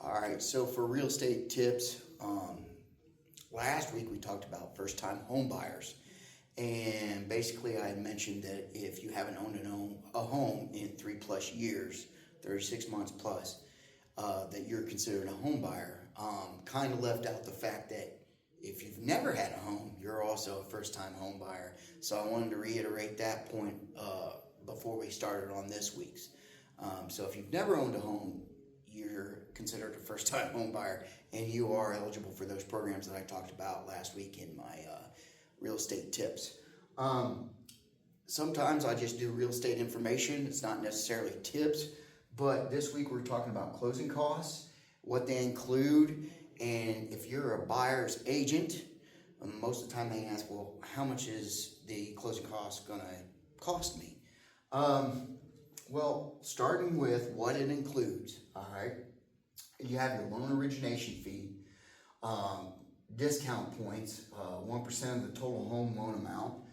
All right, so for real estate tips, last week we talked about first-time home buyers, and basically I mentioned that if you haven't owned a home in 3+ years, 36 months plus, that you're considered a home buyer. Kind of left out the fact that if you've never had a home, you're also a first-time home buyer. So I wanted to reiterate that point before we started on this week's. So if you've never owned a home, you're considered a first-time home buyer, and you are eligible for those programs that I talked about last week in my real estate tips. Sometimes I just do real estate information. It's not necessarily tips, but this week we're talking about closing costs, what they include, and if you're a buyer's agent, most of the time they ask, well, how much is the closing cost going to cost me? Well, starting with what it includes, all right, you have your loan origination fee, discount points, 1% of the total home loan amount,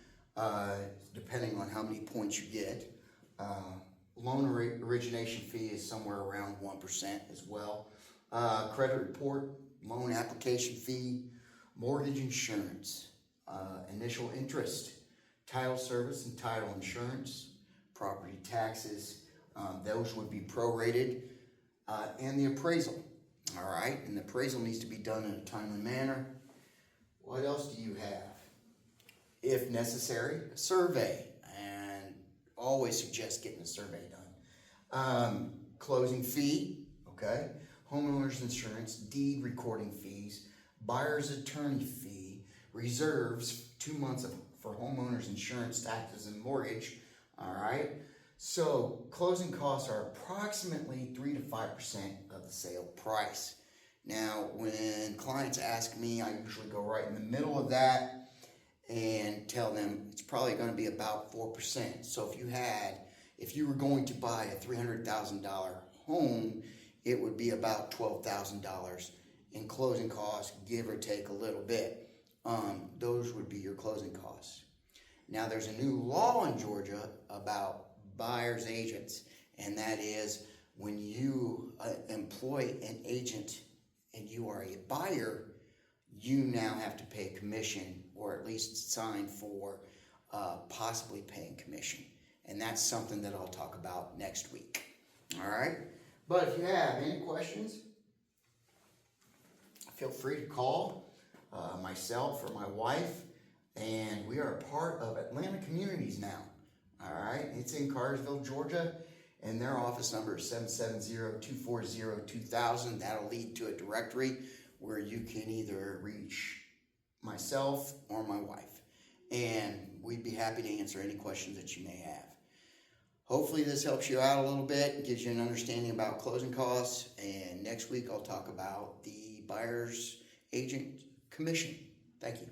depending on how many points you get. Loan origination fee is somewhere around 1% as well. Credit report, loan application fee, mortgage insurance, initial interest, title service and title insurance, property taxes, those would be prorated, and the appraisal. All right, and the appraisal needs to be done in a timely manner. What else do you have? If necessary, a survey, and always suggest getting a survey done. Closing fee, okay, homeowner's insurance, deed recording fees, buyer's attorney fee, reserves, 2 months for homeowner's insurance, taxes, and mortgage. All right, so closing costs are approximately 3 to 5% of the sale price. Now, when clients ask me, I usually go right in the middle of that and tell them it's probably going to be about 4%. So if you were going to buy a $300,000 home, it would be about $12,000 in closing costs, give or take a little bit. Those would be your closing costs. Now, there's a new law in Georgia about buyer's agents, and that is when you employ an agent and you are a buyer, you now have to pay commission, or at least sign for possibly paying commission. And that's something that I'll talk about next week. All right? But if you have any questions, feel free to call myself or my wife. And we are a part of Atlanta Communities now. All right, it's in Cartersville, Georgia, and their office number is 770-240-2000. That'll lead to a directory where you can either reach myself or my wife, and we'd be happy to answer any questions that you may have. Hopefully this helps you out a little bit, gives you an understanding about closing costs, and next week I'll talk about the buyer's agent commission. Thank you.